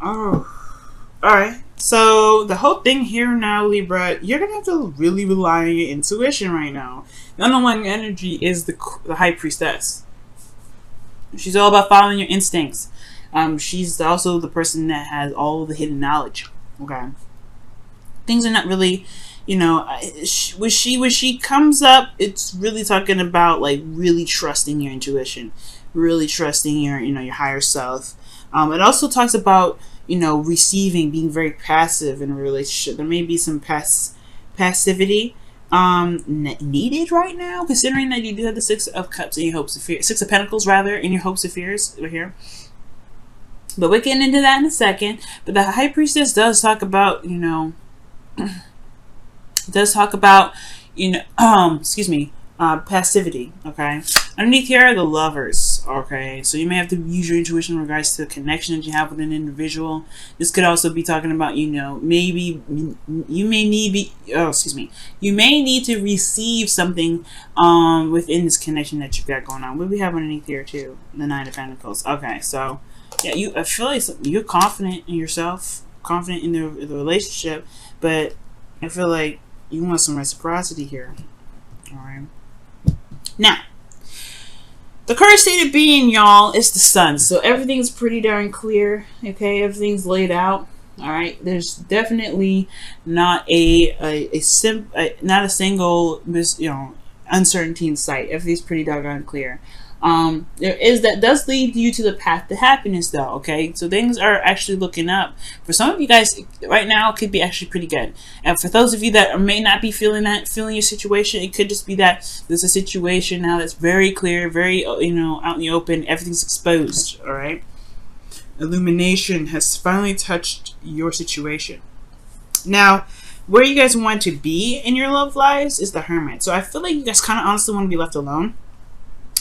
Oh, all right. So the whole thing here now, Libra, you're gonna have to really rely on your intuition right now. The underlying energy is the High Priestess. She's all about following your instincts. She's also the person that has all the hidden knowledge. Okay, things are not really, when she comes up, it's really talking about like really trusting your intuition, really trusting your higher self. It also talks about receiving, being very passive in a relationship. There may be some passivity needed right now, considering that you do have the Six of Cups in your hopes of fear, Six of Pentacles rather, in your hopes of fears over here. But we're getting into that in a second. But the High Priestess does talk about, excuse me, passivity. Okay, underneath here are the Lovers. Okay, so you may have to use your intuition in regards to the connection that you have with an individual. This could also be talking about, maybe you may need you may need to receive something within this connection that you've got going on. What do we have underneath here too? The Nine of Pentacles. Okay, so yeah, I feel like you're confident in yourself, confident in the relationship, but I feel like you want some reciprocity here. All right. Now, the current state of being, y'all, is the Sun. So everything's pretty darn clear. Okay, everything's laid out. All right. There's definitely not a single uncertainty in sight. Everything's pretty doggone clear. That does lead you to the path to happiness, though. Okay, so things are actually looking up for some of you guys right now. It could be actually pretty good, and for those of you that may not be feeling your situation, it could just be that there's a situation now that's very clear, very out in the open. Everything's exposed. All right, illumination has finally touched your situation. Now, where you guys want to be in your love lives is the Hermit. So I feel like you guys kind of honestly want to be left alone.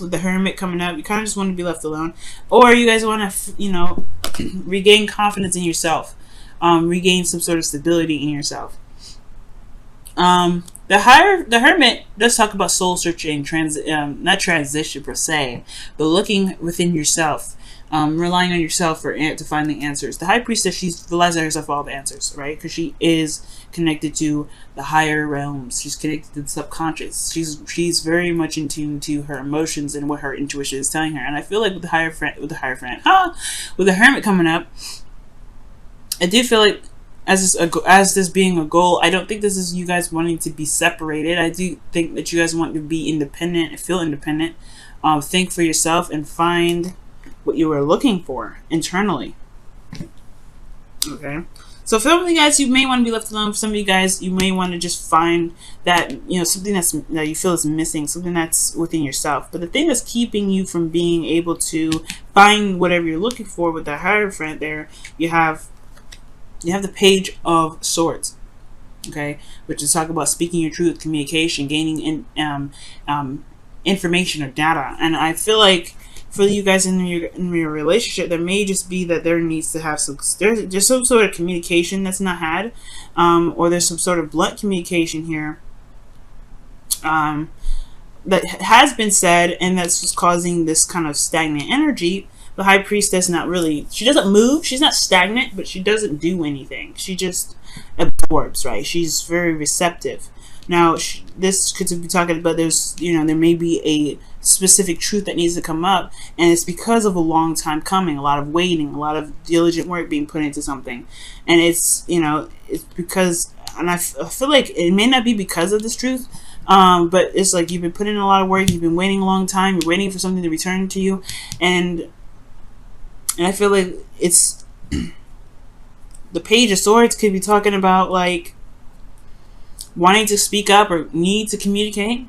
With the Hermit coming up, you kind of just want to be left alone, or you guys want to, regain confidence in yourself, regain some sort of stability in yourself. The Hermit does talk about soul searching, not transition per se, but looking within yourself, relying on yourself to find the answers. The High Priestess, she relies on herself for all the answers, right? Because she is connected to the higher realms. She's connected to the subconscious. She's very much in tune to her emotions and what her intuition is telling her. And I feel like with the Hermit coming up, I do feel like as this being a goal, I don't think this is you guys wanting to be separated. I do think that you guys want to be independent and feel independent. Think for yourself and find what you were looking for internally. Okay. So for some of you guys, you may want to be left alone. For some of you guys, you may want to just find that, something that you feel is missing, something that's within yourself. But the thing that's keeping you from being able to find whatever you're looking for with the Hierophant there, you have the Page of Swords. Okay, which is talking about speaking your truth, communication, gaining information or data. And I feel like for you guys in your relationship, there may just be that there needs to have there's some sort of communication that's not had, or there's some sort of blunt communication here that has been said, and that's just causing this kind of stagnant energy. The High Priestess, she doesn't move, she's not stagnant, but she doesn't do anything. She just absorbs, right? She's very receptive. Now, this could be talking about there may be a specific truth that needs to come up, and it's because of a long time coming, a lot of waiting, a lot of diligent work being put into something, and it's because, and I feel like it may not be because of this truth, but it's like you've been putting in a lot of work, you've been waiting a long time, you're waiting for something to return to you, and I feel like it's the Page of Swords could be talking about like wanting to speak up or need to communicate.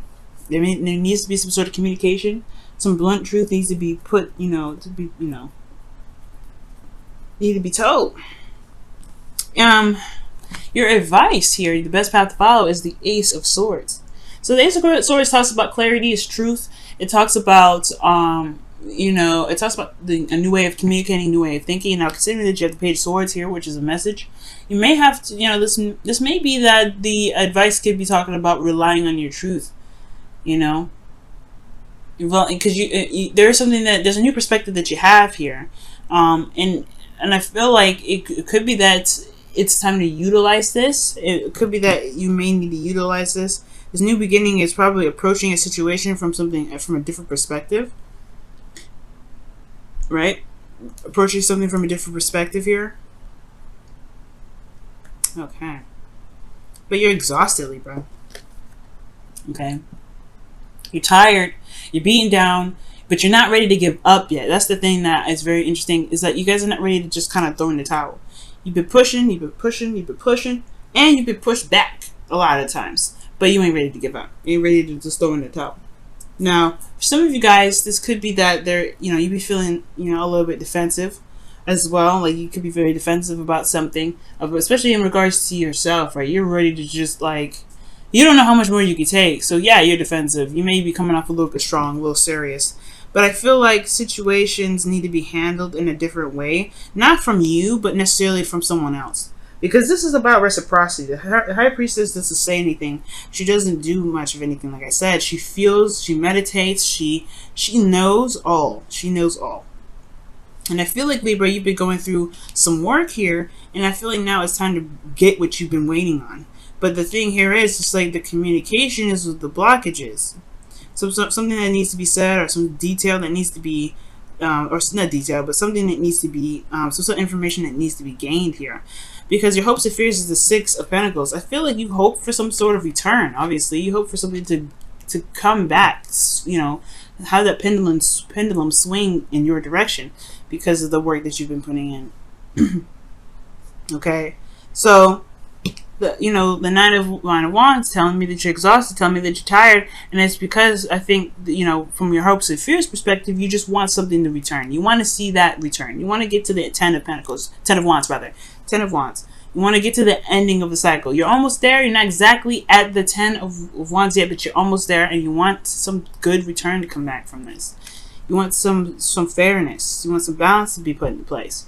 There needs to be some sort of communication. Some blunt truth needs to be put, need to be told. Your advice here, the best path to follow, is the Ace of Swords. So the Ace of Swords talks about clarity is truth. It talks about, it talks about a new way of communicating, new way of thinking. Now, considering that you have the Page of Swords here, which is a message, you may have to, this may be that the advice could be talking about relying on your truth, because there's something there's a new perspective that you have here, and And I feel like it could be that it's time to utilize this. It could be that you may need to utilize this. This new beginning is probably approaching a situation from a different perspective, right? Approaching something from a different perspective here. Okay. But you're exhausted, Libra. Okay. You're tired. You're beaten down. But you're not ready to give up yet. That's the thing that is very interesting, is that you guys are not ready to just kind of throw in the towel. You've been pushing, you've been pushing, you've been pushing, and you've been pushed back a lot of times. But you ain't ready to give up. You ain't ready to just throw in the towel. Now, for some of you guys, this could be that you be feeling, a little bit defensive as well. Like, you could be very defensive about something, especially in regards to yourself, right? You're ready to just, you don't know how much more you can take. So, yeah, you're defensive. You may be coming off a little bit strong, a little serious. But I feel like situations need to be handled in a different way. Not from you, but necessarily from someone else. Because this is about reciprocity. The High Priestess doesn't say anything. She doesn't do much of anything, like I said. She feels, she meditates, she knows all. She knows all. And I feel like, Libra, you've been going through some work here. And I feel like now it's time to get what you've been waiting on. But the thing here is, just like the communication is with the blockages. So something that needs to be said, or some detail that needs to be, or not detail, but something that needs to be, some information that needs to be gained here. Because your hopes and fears is the Six of Pentacles. I feel like you hope for some sort of return, obviously. You hope for something to come back, how that pendulum swing in your direction because of the work that you've been putting in. Okay? So, the Nine of Wands telling me that you're exhausted, telling me that you're tired, and it's because I think from your hopes and fears perspective, you just want something to return. You want to see that return. You want to get to the Ten of Wands. You want to get to the ending of the cycle. You're almost there. You're not exactly at the Ten of Wands yet, but you're almost there, and you want some good return to come back from this. You want some fairness. You want some balance to be put into place.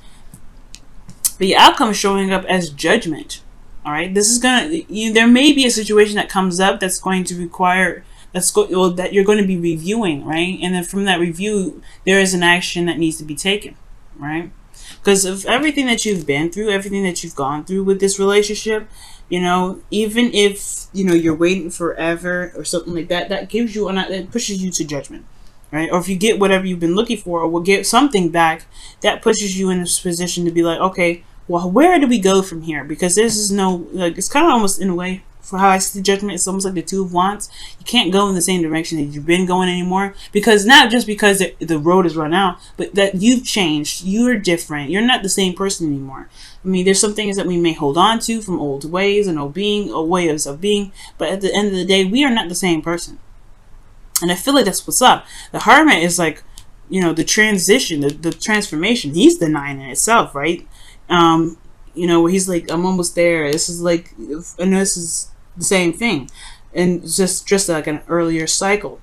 But your outcome is showing up as judgment. All right, this is there may be a situation that comes up that's going to require that you're going to be reviewing, right? And then from that review, there is an action that needs to be taken, right? Because of everything that you've been through, everything that you've gone through with this relationship, even if you're waiting forever or something like that, that gives you that pushes you to judgment, right? Or if you get whatever you've been looking for, or will get something back, that pushes you in this position to be like, okay, well, where do we go from here? Because this is it's kind of almost in a way, for how I see judgment, it's almost like the Two of Wands. You can't go in the same direction that you've been going anymore, because not just because the road is run out, but that you've changed. You're different. You're not the same person anymore. I mean, there's some things that we may hold on to from old ways and old ways of being, but at the end of the day, we are not the same person. And I feel like that's what's up. The Hermit is like, the transition, the transformation. He's the Nine in itself, right? Where he's like, I'm almost there. This is like, and this is the same thing, and just like an earlier cycle.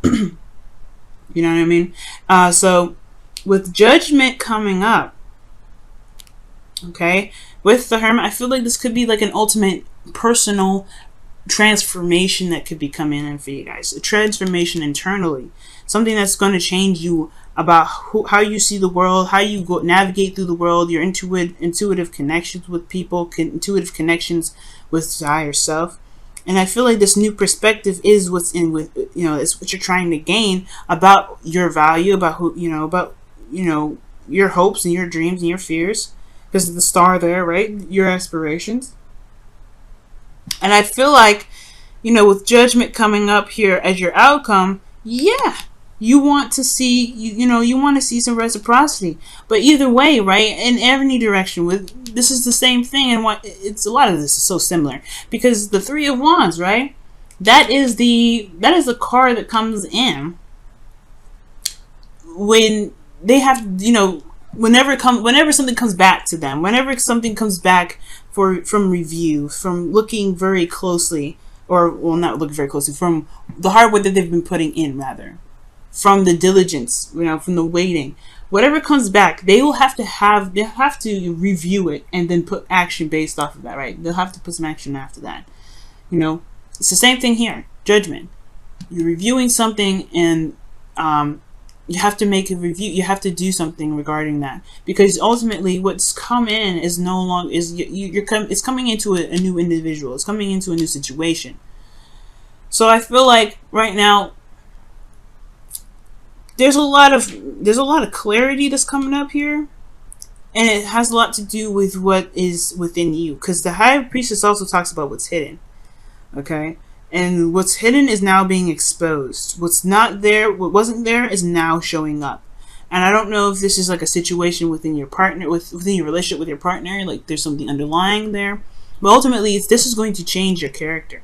You know what I mean? So with judgment coming up, okay, with the Hermit, I feel like this could be like an ultimate personal transformation that could be coming in for you guys. A transformation internally, something that's going to change you about how you see the world, how you navigate through the world, your intuitive connections with people, intuitive connections with higher self. And I feel like this new perspective is what's in with, it's what you're trying to gain about your value, about your hopes and your dreams and your fears, because of the star there, right? Your aspirations. And I feel like, with judgment coming up here as your outcome, yeah, you want to see, you want to see some reciprocity. But either way, right, in any direction, this is the same thing, and a lot of this is so similar, because the Three of Wands, right, that is the card that comes in when they have, whenever something comes back to them, whenever something comes back from review, from looking very closely, or not looking very closely, from the hard work that they've been putting in, rather, from the diligence, from the waiting, whatever comes back, they'll have to review it and then put action based off of that, right? They'll have to put some action after that. It's the same thing here. Judgment. You're reviewing something, and you have to make a review. You have to do something regarding that, because ultimately what's come in is no longer it's coming into a new individual. It's coming into a new situation. So I feel like right now there's a lot of clarity that's coming up here, and it has a lot to do with what is within you, because the High Priestess also talks about what's hidden. Okay. And what's hidden is now being exposed. What's not there, what wasn't there, is now showing up. And I don't know if this is like a situation within your partner, within your relationship with your partner, like there's something underlying there. But ultimately, this is going to change your character.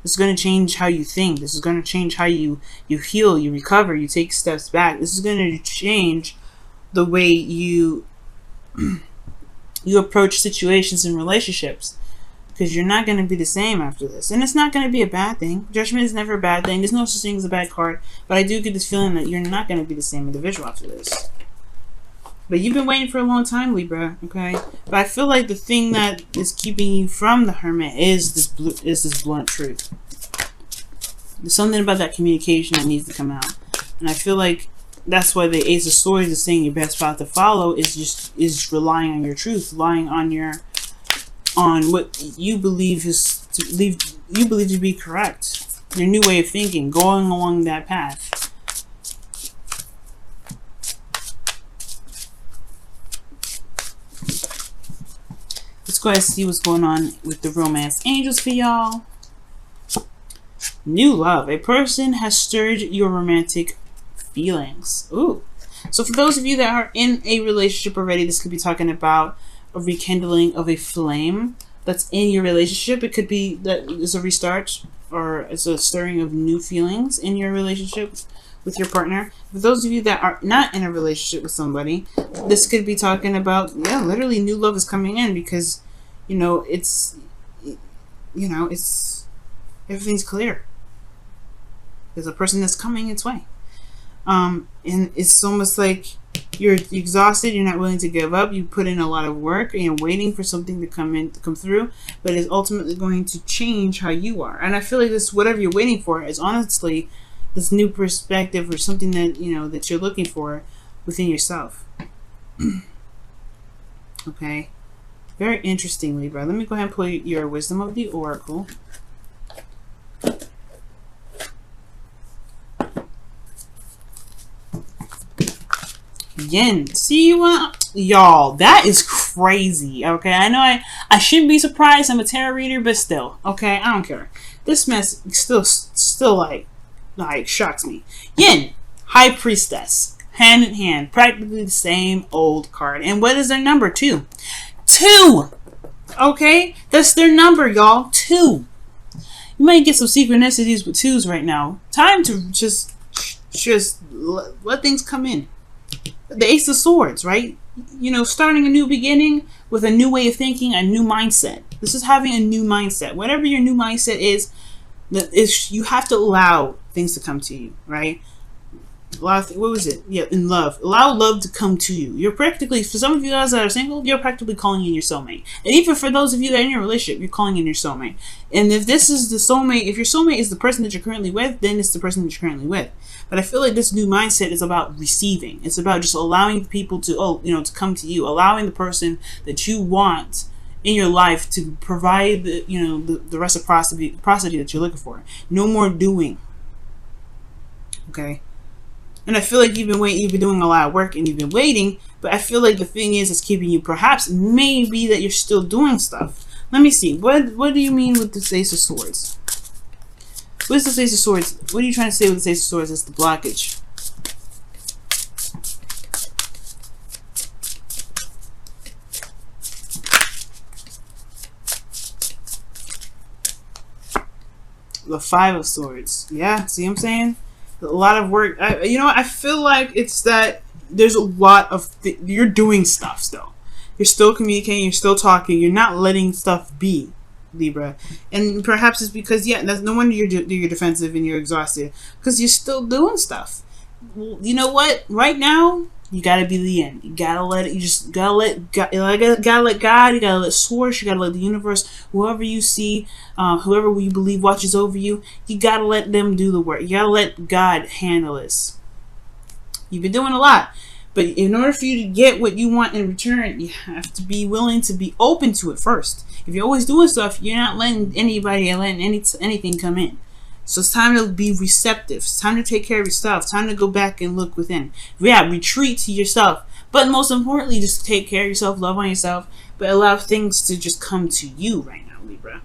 This is going to change how you think. This is going to change how you heal, you recover, you take steps back. This is going to change the way you approach situations and relationships. Because you're not going to be the same after this. And it's not going to be a bad thing. Judgment is never a bad thing. There's no such thing as a bad card. But I do get this feeling that you're not going to be the same individual after this. But you've been waiting for a long time, Libra. Okay? But I feel like the thing that is keeping you from the Hermit is this blunt truth. There's something about that communication that needs to come out. And I feel like that's why the Ace of Swords is saying your best path to follow is relying on your truth. Relying on what you believe to be correct, your new way of thinking, going along that path. Let's go ahead and see what's going on with the romance angels for y'all. New love. A person has stirred your romantic feelings. Ooh. So for those of you that are in a relationship already, this could be talking about a rekindling of a flame that's in your relationship. It could be that it's a restart, or it's a stirring of new feelings in your relationship with your partner. For those of you that are not in a relationship with somebody, this could be talking about, yeah, literally new love is coming in, because it's everything's clear. There's a person that's coming its way, and it's almost like you're exhausted, you're not willing to give up, you put in a lot of work and you're waiting for something to come through, but it's ultimately going to change how you are. And I feel like this, whatever you're waiting for, is honestly this new perspective, or something that that you're looking for within yourself. Okay, very interesting, Libra. Let me go ahead and pull your Wisdom of the Oracle. Yin. See y'all, that is crazy. Okay, I know I shouldn't be surprised. I'm a tarot reader, but still, okay, I don't care. This mess still like shocks me. Yin, High Priestess, hand in hand, practically the same old card. And what is their number? 2. 2. Okay, that's their number, y'all. 2. You might get some synchronicities with 2s right now. Time to just let things come in. The Ace of Swords, right? Starting a new beginning with a new way of thinking, a new mindset. This is having a new mindset. Whatever your new mindset is, you have to allow things to come to you, right? What was it? Yeah, in love. Allow love to come to you. You're practically, for some of you guys that are single, you're practically calling in your soulmate. And even for those of you that are in your relationship, you're calling in your soulmate. And if this is the soulmate, if your soulmate is the person that you're currently with, then it's the person that you're currently with. But I feel like this new mindset is about receiving. It's about just allowing people to, to come to you, allowing the person that you want in your life to provide the reciprocity that you're looking for. No more doing. Okay. And I feel like you've been doing a lot of work and you've been waiting, but I feel like the thing is, it's keeping you, perhaps, maybe that you're still doing stuff. Let me see. What do you mean with the Ace of Swords? What is the Ace of Swords? What are you trying to say with the Ace of Swords? It's the blockage. The Five of Swords. Yeah, see what I'm saying? A lot of work. I feel like it's that there's a lot of you're doing stuff still. You're still communicating. You're still talking. You're not letting stuff be, Libra. And perhaps it's because, that's no wonder you're defensive and you're exhausted, because you're still doing stuff. Well, you know what? Right now, you gotta be the end. You gotta let it. You just gotta let God. You gotta let God. You gotta let Source. You gotta let the universe. Whoever you see, whoever you believe watches over you. You gotta let them do the work. You gotta let God handle this. You've been doing a lot. But in order for you to get what you want in return, you have to be willing to be open to it first. If you're always doing stuff, you're not letting anybody or letting anything come in. So it's time to be receptive. It's time to take care of yourself. It's time to go back and look within. Yeah, retreat to yourself. But most importantly, just take care of yourself, love on yourself, but allow things to just come to you right now, Libra.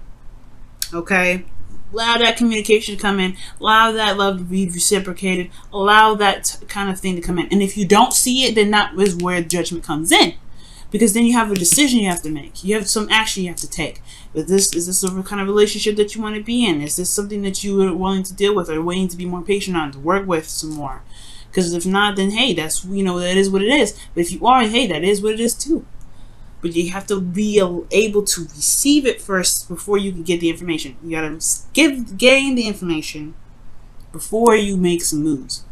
Okay? Allow that communication to come in. Allow that love to be reciprocated. Allow that kind of thing to come in. And if you don't see it, then that is where judgment comes in. Because then you have a decision you have to make. You have some action you have to take. Is this the kind of relationship that you want to be in? Is this something that you are willing to deal with or willing to be more patient on, to work with some more? Because if not, then hey, that's, that is what it is. But if you are, hey, that is what it is too. But you have to be able to receive it first before you can get the information. You gotta gain the information before you make some moves.